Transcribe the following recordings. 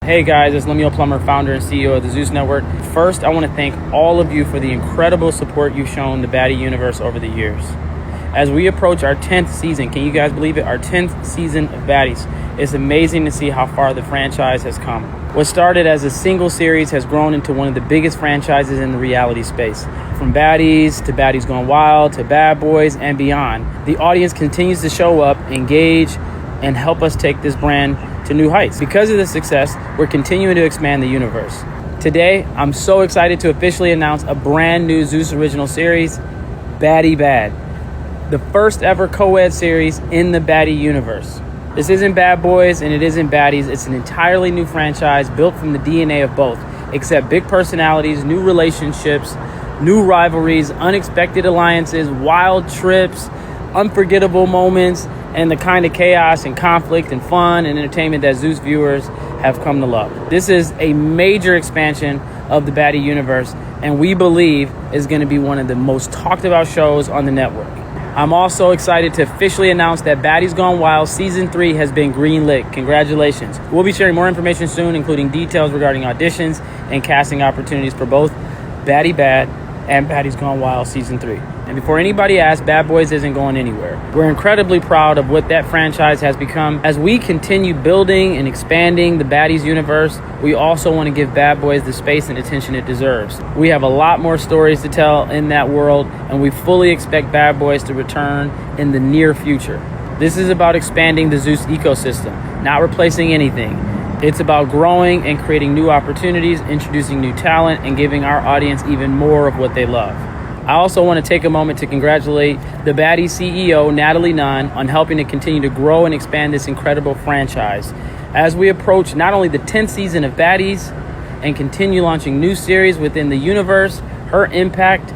Hey guys, it's Lemmuel Plummer, founder and CEO of the Zeus Network. First, I want to thank all of you for the incredible support you've shown the Baddie universe over the years. As we approach our 10th season, can you guys believe it? Our 10th season of Baddies. It's amazing to see how far the franchise has come. What started as a single series has grown into one of the biggest franchises in the reality space. From Baddies to Baddies Gone Wild to Bad Boys and beyond, the audience continues to show up, engage, and help us take this brand to new heights. Because of this success, we're continuing to expand the universe. Today, I'm so excited to officially announce a brand new Zeus original series, Baddie Bad, the first ever co-ed series in the Baddie universe. This isn't Bad Boys and it isn't Baddies. It's an entirely new franchise built from the DNA of both, except big personalities, new relationships, new rivalries, unexpected alliances, wild trips, unforgettable moments, and the kind of chaos and conflict and fun and entertainment that Zeus viewers have come to love. This is a major expansion of the Baddie universe, and we believe is going to be one of the most talked about shows on the network. I'm also excited to officially announce that Baddies Gone Wild Season 3 has been greenlit. Congratulations. We'll be sharing more information soon, including details regarding auditions and casting opportunities for both Baddie Bad and Baddies Gone Wild Season 3. And before anybody asks, Bad Boys isn't going anywhere. We're incredibly proud of what that franchise has become. As we continue building and expanding the Baddies universe, we also want to give Bad Boys the space and attention it deserves. We have a lot more stories to tell in that world, and we fully expect Bad Boys to return in the near future. This is about expanding the Zeus ecosystem, not replacing anything. It's about growing and creating new opportunities, introducing new talent, and giving our audience even more of what they love. I also want to take a moment to congratulate the Baddies CEO, Natalie Nunn, on helping to continue to grow and expand this incredible franchise. As we approach not only the 10th season of Baddies and continue launching new series within the universe, her impact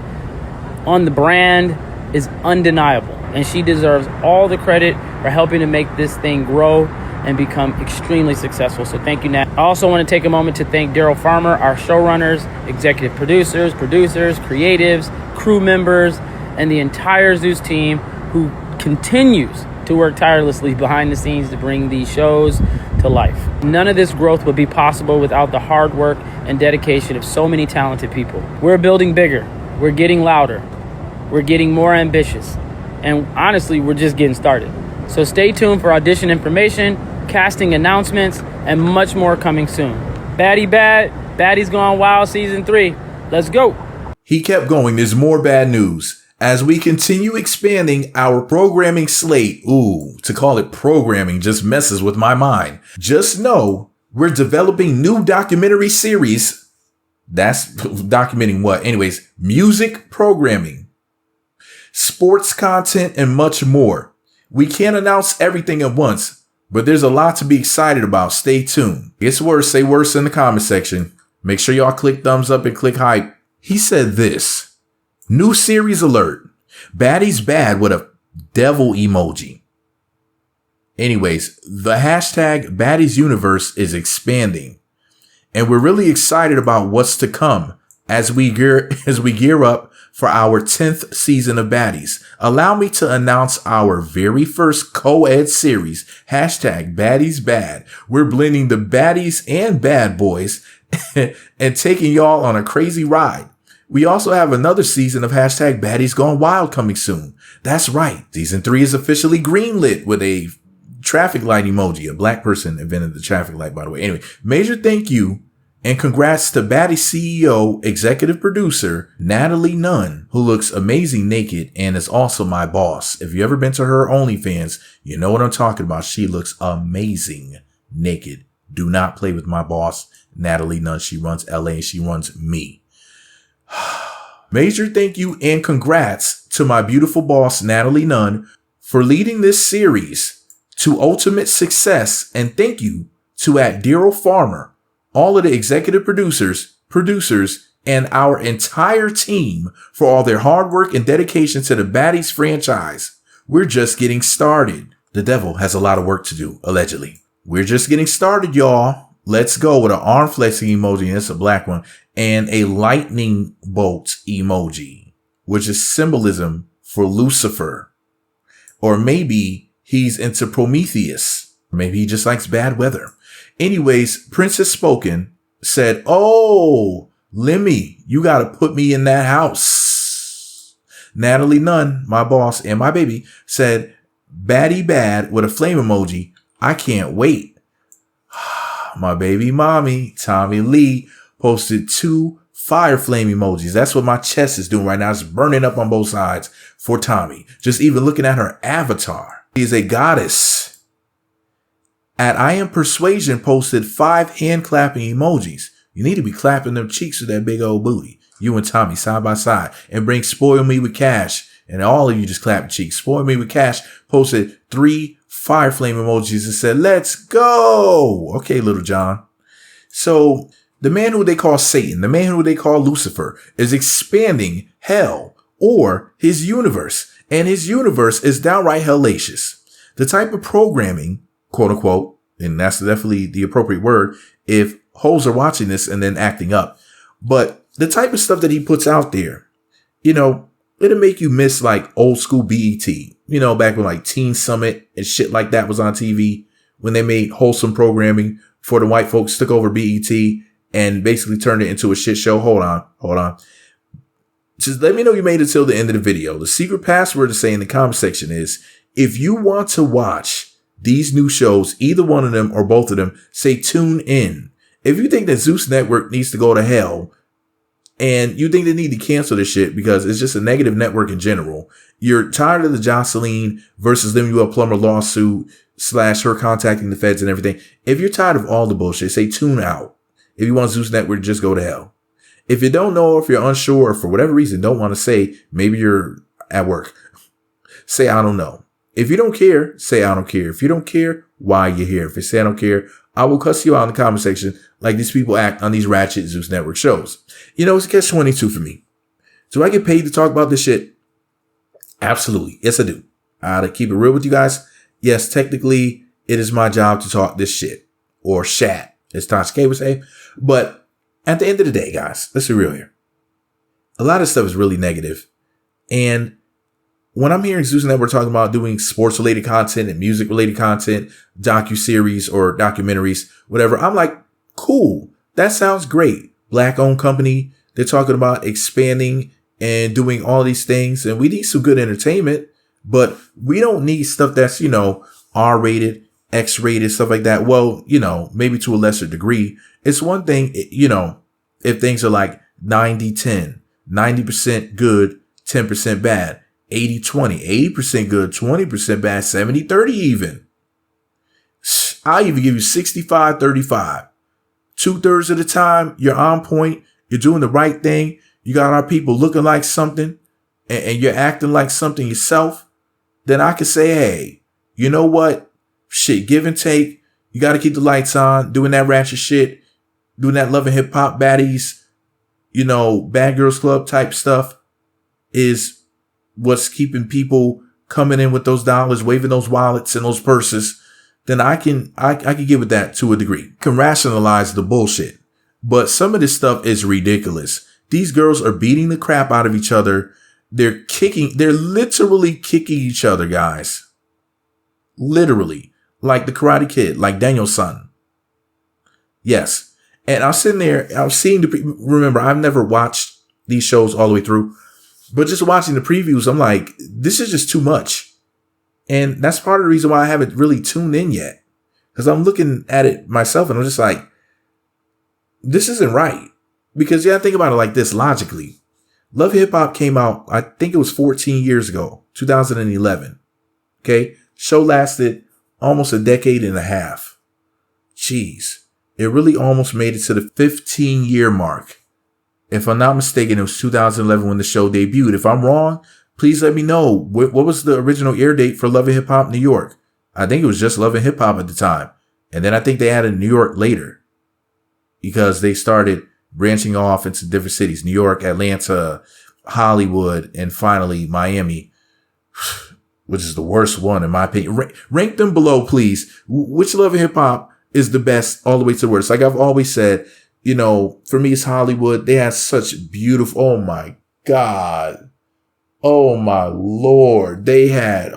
on the brand is undeniable, and she deserves all the credit for helping to make this thing grow and become extremely successful. So thank you, Nat. I also want to take a moment to thank Daryl Farmer, our showrunners, executive producers, creatives, crew members, and the entire Zeus team who continues to work tirelessly behind the scenes to bring these shows to life. None of this growth would be possible without the hard work and dedication of so many talented people. We're building bigger, we're getting louder, we're getting more ambitious, and honestly, we're just getting started. So stay tuned for audition information, casting announcements, and much more coming soon. Baddie Bad, Baddies Gone Wild Season 3. Let's go. He kept going. There's more bad news. As we continue expanding our programming slate, to call it programming just messes with my mind. Just know we're developing new documentary series. That's documenting what? Anyways, music programming, sports content, and much more. We can't announce everything at once, but there's a lot to be excited about. Stay tuned. Gets worse, say worse in the comment section. Make sure y'all click thumbs up and click hype. He said this: new series alert. Baddies Bad with a devil emoji. Anyways, the hashtag Baddies universe is expanding, and we're really excited about what's to come as we gear up for our 10th season of Baddies. Allow me to announce our very first co-ed series, hashtag Baddies Bad. We're blending the Baddies and Bad Boys and taking y'all on a crazy ride. We also have another season of hashtag Baddies Gone Wild coming soon. That's right. Season 3 is officially greenlit with a traffic light emoji. A black person invented the traffic light, by the way. Anyway, major thank you and congrats to Baddies CEO, executive producer, Natalie Nunn, who looks amazing naked and is also my boss. If you ever been to her OnlyFans, you know what I'm talking about. She looks amazing naked. Do not play with my boss, Natalie Nunn. She runs LA and she runs me. Major thank you and congrats to my beautiful boss, Natalie Nunn, for leading this series to ultimate success. And thank you to Daryl Farmer, all of the executive producers, and our entire team for all their hard work and dedication to the Baddies franchise. We're just getting started. The devil has a lot of work to do, allegedly. We're just getting started, y'all. Let's go with an arm flexing emoji, and it's a black one, and a lightning bolt emoji, which is symbolism for Lucifer. Or maybe he's into Prometheus. Maybe he just likes bad weather. Anyways, Princess Spoken said, "Oh, Lemmy, you got to put me in that house." Natalie Nunn, my boss and my baby, said, "Baddie bad" with a flame emoji. "I can't wait." My baby mommy, Tommy Lee, posted 2 fire flame emojis. That's what my chest is doing right now. It's burning up on both sides for Tommy. Just even looking at her avatar. She is a goddess. At I Am Persuasion posted 5 hand clapping emojis. You need to be clapping them cheeks with that big old booty. You and Tommy side by side. And bring Spoil Me With Cash. And all of you just clapping cheeks. Spoil Me With Cash posted 3 fire flame emojis and said, "Let's go." Okay, Little John. So the man who they call Satan, the man who they call Lucifer, is expanding hell or his universe. And his universe is downright hellacious. The type of programming, quote unquote, and that's definitely the appropriate word if hoes are watching this and then acting up. But the type of stuff that he puts out there, it'll make you miss like old school BET. Back when like Teen Summit and shit like that was on TV, when they made wholesome programming for the white folks, took over BET and basically turned it into a shit show. Hold on. Just let me know you made it till the end of the video. The secret password to say in the comment section is, if you want to watch these new shows, either one of them or both of them, say tune in. If you think that Zeus Network needs to go to hell, and you think they need to cancel this shit because it's just a negative network in general, you're tired of the Jocelyn versus Lemmuel Plummer lawsuit / her contacting the feds and everything. If you're tired of all the bullshit, say tune out. If you want Zeus Network, just go to hell. If you don't know, if you're unsure, or for whatever reason don't want to say, maybe you're at work, say I don't know. If you don't care, say I don't care. If you don't care, why you're here. If you say I don't care, I will cuss you out in the comment section like these people act on these ratchet Zeus Network shows. It's a catch-22 for me. Do I get paid to talk about this shit? Absolutely. Yes, I do. To keep it real with you guys, yes, technically, it is my job to talk this shit. Or shat, as Tasha K would say. But at the end of the day, guys, let's be real here. A lot of stuff is really negative. And when I'm hearing Zeus Network talking about doing sports-related content and music-related content, docu-series or documentaries, whatever, I'm like, cool. That sounds great. Black-owned company. They're talking about expanding and doing all these things. And we need some good entertainment, but we don't need stuff that's, R-rated, X-rated, stuff like that. Well, maybe to a lesser degree. It's one thing, if things are like 90-10, 90% good, 10% bad, 80-20, 80% good, 20% bad, 70-30 even. I'll even give you 65-35. 2/3 of the time, you're on point. You're doing the right thing. You got our people looking like something and you're acting like something yourself. Then I could say, hey, you know what? Shit, give and take. You got to keep the lights on, doing that ratchet shit, doing that Love and Hip Hop Baddies, Bad Girls Club type stuff is what's keeping people coming in with those dollars, waving those wallets and those purses. Then I can get with that to a degree. Can rationalize the bullshit. But some of this stuff is ridiculous. These girls are beating the crap out of each other. They're literally kicking each other, guys. Literally. Like the Karate Kid, like Daniel's son. Yes. And I was sitting there, I was seeing remember, I've never watched these shows all the way through, but just watching the previews, I'm like, this is just too much. And that's part of the reason why I haven't really tuned in yet. Because I'm looking at it myself and I'm just like, this isn't right. Because think about it like this logically. Love Hip Hop came out, I think it was 14 years ago, 2011. Okay. Show lasted almost a decade and a half. Jeez. It really almost made it to the 15-year mark. If I'm not mistaken, it was 2011 when the show debuted. If I'm wrong, please let me know. What was the original air date for Love and Hip Hop New York? I think it was just Love and Hip Hop at the time. And then I think they added New York later because they started branching off into different cities. New York, Atlanta, Hollywood, and finally Miami, which is the worst one in my opinion. Rank them below, please. Which Love and Hip Hop is the best all the way to the worst? Like I've always said, for me, it's Hollywood. They have such beautiful, oh my God. Oh my Lord. They had,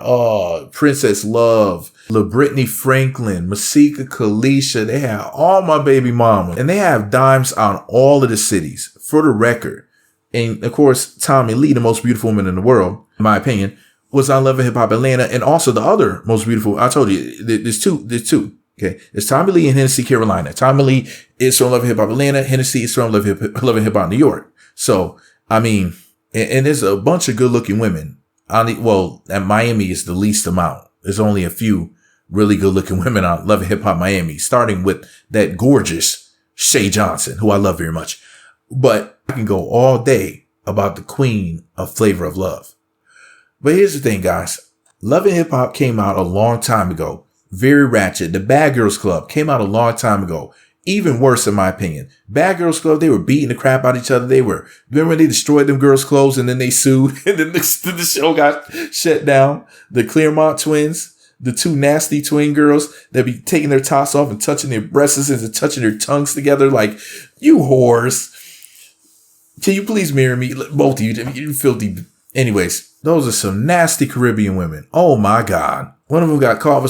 Princess Love, LaBrittany Franklin, Masika Kalisha. They had all my baby mama. And they have dimes on all of the cities, for the record. And of course, Tommy Lee, the most beautiful woman in the world, in my opinion, was on Love and Hip Hop Atlanta. And also the other most beautiful, I told you, there's two. Okay. It's Tommy Lee and Hennessy, Carolina. Tommy Lee is from Love and Hip Hop Atlanta. Hennessy is from Love and Hip Hop New York. So, I mean, and there's a bunch of good looking women at Miami is the least amount. There's only a few really good looking women on Love and Hip Hop Miami, starting with that gorgeous Shay Johnson, who I love very much. But I can go all day about the queen of Flavor of Love. But here's the thing, guys. Love and Hip Hop came out a long time ago. Very ratchet. The Bad Girls Club came out a long time ago. Even worse, in my opinion. Bad Girls Club, they were beating the crap out of each other. Remember when they destroyed them girls' clothes and then they sued and then the show got shut down? The Claremont twins, the two nasty twin girls that be taking their tops off and touching their breasts and touching their tongues together like, you whores. Can you please marry me? Both of you, you filthy. Anyways, those are some nasty Caribbean women. Oh my God. One of them got caught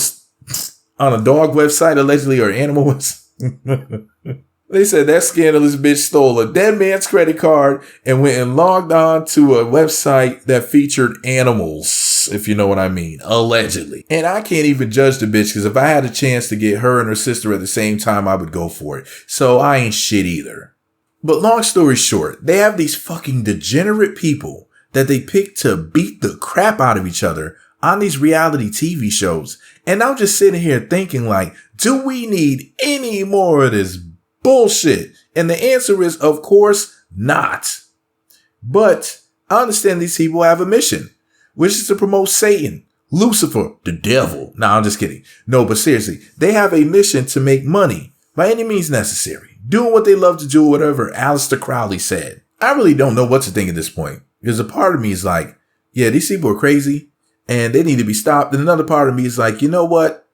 on a dog website, allegedly, or animal website. They said that scandalous bitch stole a dead man's credit card and went and logged on to a website that featured animals, if you know what I mean, allegedly. And I can't even judge the bitch because if I had a chance to get her and her sister at the same time, I would go for it. So I ain't shit either. But long story short, they have these fucking degenerate people that they pick to beat the crap out of each other on these reality TV shows. And I'm just sitting here thinking like, do we need any more of this bullshit? And the answer is, of course, not. But I understand these people have a mission, which is to promote Satan, Lucifer, the devil. No, I'm just kidding. No, but seriously, they have a mission to make money by any means necessary, doing what they love to do, whatever Aleister Crowley said. I really don't know what to think at this point, because a part of me is like, yeah, these people are crazy and they need to be stopped. And another part of me is like, you know what?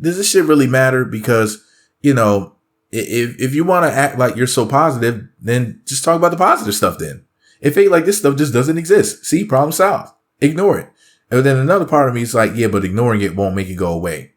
Does this shit really matter? Because, you know, if you want to act like you're so positive, then just talk about the positive stuff then. If ain't like this stuff just doesn't exist. See, problem solved. Ignore it. And then another part of me is like, yeah, but ignoring it won't make it go away.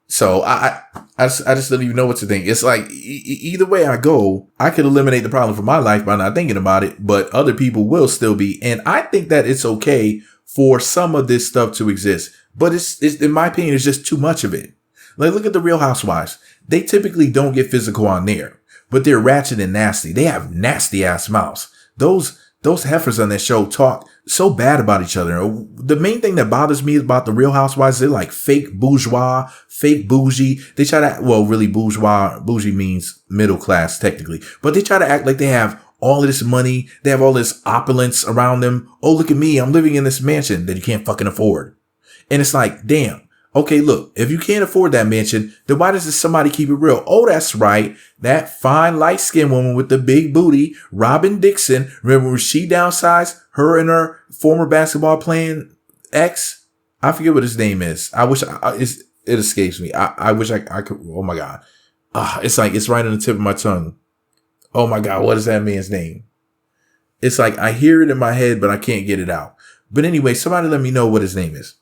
So I just don't even know what to think. It's like either way I go, I could eliminate the problem from my life by not thinking about it, but other people will still be. And I think that it's okay for some of this stuff to exist, but it's in my opinion, it's just too much of it. Like, look at the Real Housewives. They typically don't get physical on there, but they're ratchet and nasty. They have nasty ass mouths. Those heifers on that show talk so bad about each other. The main thing that bothers me about the Real Housewives, they're like fake bourgeois, fake bougie. They try to, well, really bougie means middle class technically, but they try to act like they have all of this money. They have all this opulence around them. Oh, look at me. I'm living in this mansion that you can't fucking afford. And it's like, damn. Okay, look, if you can't afford that mansion, then why does somebody keep it real? Oh, that's right. That fine light-skinned woman with the big booty, Robin Dixon. Remember when she downsized, her and her former basketball playing ex? I forget what his name is. I wish it escapes me. I wish I could. Oh my God. It's like, it's right on the tip of my tongue. Oh my God. What is that man's name? It's like, I hear it in my head, but I can't get it out. But anyway, somebody let me know what his name is.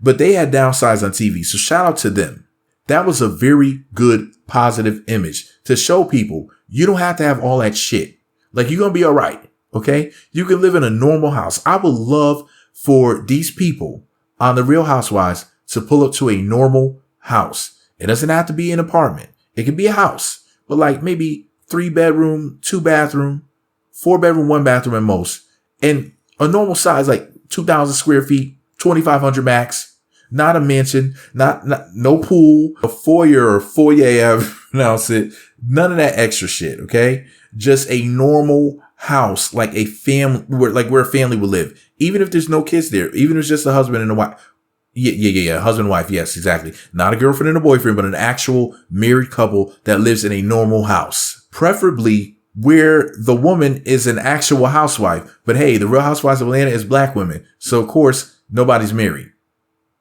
But they had downsized on TV. So shout out to them. That was a very good, positive image to show people you don't have to have all that shit. Like, you're going to be all right. Okay. You can live in a normal house. I would love for these people on the Real Housewives to pull up to a normal house. It doesn't have to be an apartment. It can be a house, but like maybe 3 bedroom, 2 bathroom, 4 bedroom, 1 bathroom at most. And a normal size, like 2,000 square feet, 2,500 max. Not a mansion, not no pool, a foyer or foyer, I pronounce it. None of that extra shit. Okay. Just a normal house, like a family, where a family would live. Even if there's no kids there, even if it's just a husband and a wife. Yeah. Husband and wife. Yes, exactly. Not a girlfriend and a boyfriend, but an actual married couple that lives in a normal house. Preferably where the woman is an actual housewife. But hey, the Real Housewives of Atlanta is black women. So of course, nobody's married.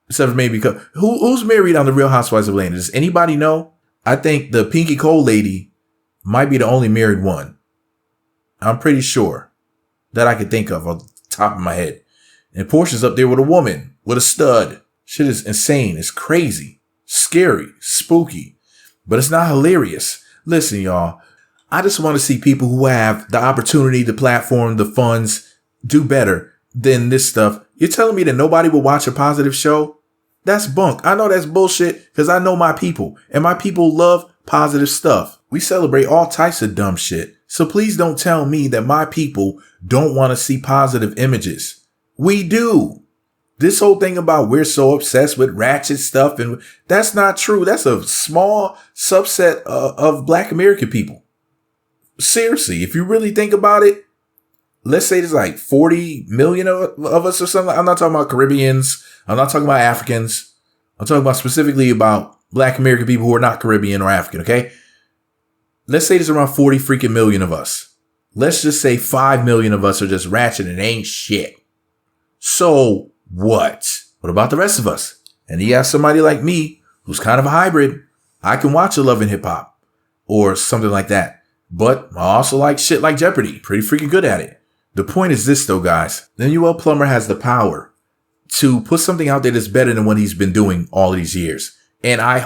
Except for maybe because who's married on the Real Housewives of Atlanta? Does anybody know? I think the Pinky Cole lady might be the only married one. I'm pretty sure that I could think of off the top of my head. And Portia's up there with a woman, with a stud. Shit is insane. It's crazy, scary, spooky, but it's not hilarious. Listen, y'all, I just want to see people who have the opportunity, the platform, the funds do better than this stuff. You're telling me that nobody will watch a positive show? That's bunk. I know that's bullshit because I know my people, and my people love positive stuff. We celebrate all types of dumb shit. So please don't tell me that my people don't want to see positive images. We do. This whole thing about we're so obsessed with ratchet stuff, and that's not true. That's a small subset of Black American people. Seriously, if you really think about it, let's say there's like 40 million of us or something. I'm not talking about Caribbeans. I'm not talking about Africans. I'm talking about specifically about Black American people who are not Caribbean or African, okay? Let's say there's around 40 freaking million of us. Let's just say 5 million of us are just ratchet and ain't shit. So what? What about the rest of us? And you have somebody like me who's kind of a hybrid. I can watch a Love and Hip Hop or something like that. But I also like shit like Jeopardy. Pretty freaking good at it. The point is this though, guys. Lemmuel Plummer has the power to put something out there that's better than what he's been doing all these years. And I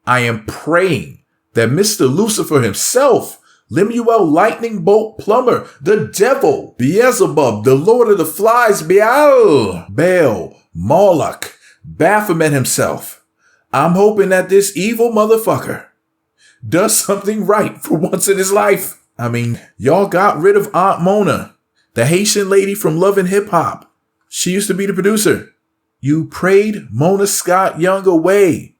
am praying that Mr. Lucifer himself, Lemmuel Lightning Bolt Plummer, the devil, Beelzebub, the Lord of the Flies, Baal, Moloch, Baphomet himself. I'm hoping that this evil motherfucker does something right for once in his life. I mean, y'all got rid of Aunt Mona, the Haitian lady from Love and Hip Hop. She used to be the producer. You prayed Mona Scott Young away.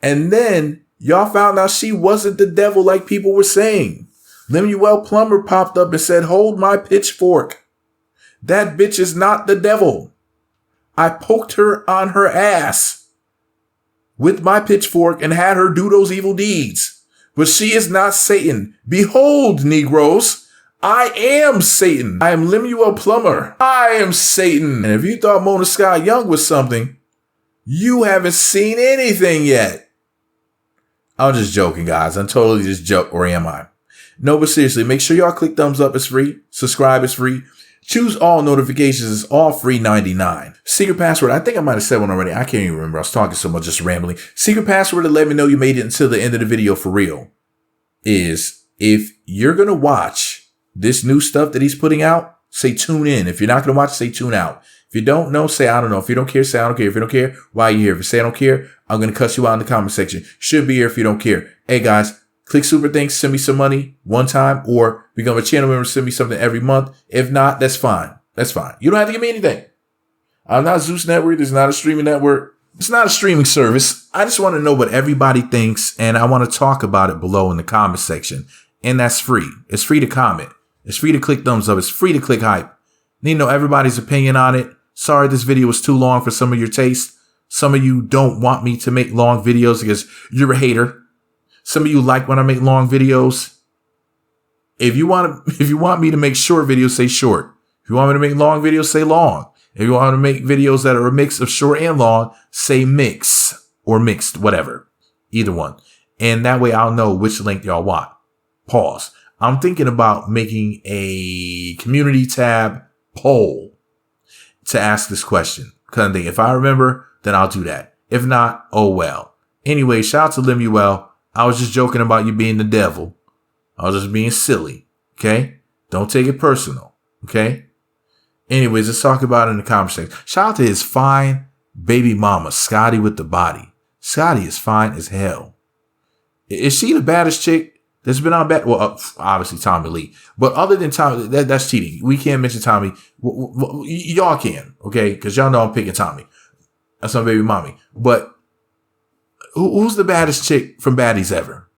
And then y'all found out she wasn't the devil like people were saying. Lemmuel Plummer popped up and said, hold my pitchfork. That bitch is not the devil. I poked her on her ass with my pitchfork and had her do those evil deeds. But she is not Satan. Behold, Negroes, I am Satan. I am Lemmuel Plummer. I am Satan. And if you thought Mona Scott Young was something, you haven't seen anything yet. I'm just joking, guys. I'm totally just joking. Or am I? No, but seriously, make sure y'all click thumbs up. It's free. Subscribe. It's free. Choose all notifications. It's all free 99. Secret password. I think I might have said one already. I can't even remember. I was talking so much, just rambling. Secret password to let me know you made it until the end of the video for real is if you're going to watch this new stuff that he's putting out, say tune in. If you're not going to watch, say tune out. If you don't know, say I don't know. If you don't care, say I don't care. If you don't care, why are you here? If you say I don't care, I'm going to cuss you out in the comment section. Should be here if you don't care. Hey guys, click super thanks, send me some money one time, or become a channel member, send me something every month. If not, that's fine. That's fine. You don't have to give me anything. I'm not Zeus Network. There's not a streaming network. It's not a streaming service. I just want to know what everybody thinks, and I want to talk about it below in the comment section. And that's free. It's free to comment. It's free to click thumbs up. It's free to click hype. Need to know everybody's opinion on it. Sorry this video was too long for some of your taste. Some of you don't want me to make long videos because you're a hater. Some of you like when I make long videos. If you want me to make short videos, say short. If you want me to make long videos, say long. If you want to make videos that are a mix of short and long, say mix or mixed, whatever. Either one. And that way I'll know which length y'all want. Pause. I'm thinking about making a community tab poll to ask this question. Kind of thing. If I remember, then I'll do that. If not, oh well. Anyway, shout out to Lemmuel. I was just joking about you being the devil. I was just being silly. Okay? Don't take it personal. Okay? Anyways, let's talk about it in the comment section. Shout out to his fine baby mama, Scotty with the body. Scotty is fine as hell. Is she the baddest chick that's been on bad? Well, obviously Tommy Lee. But other than Tommy, that's cheating. We can't mention Tommy. Y'all can, okay? Because y'all know I'm picking Tommy. That's my baby mommy. But who's the baddest chick from Baddies ever?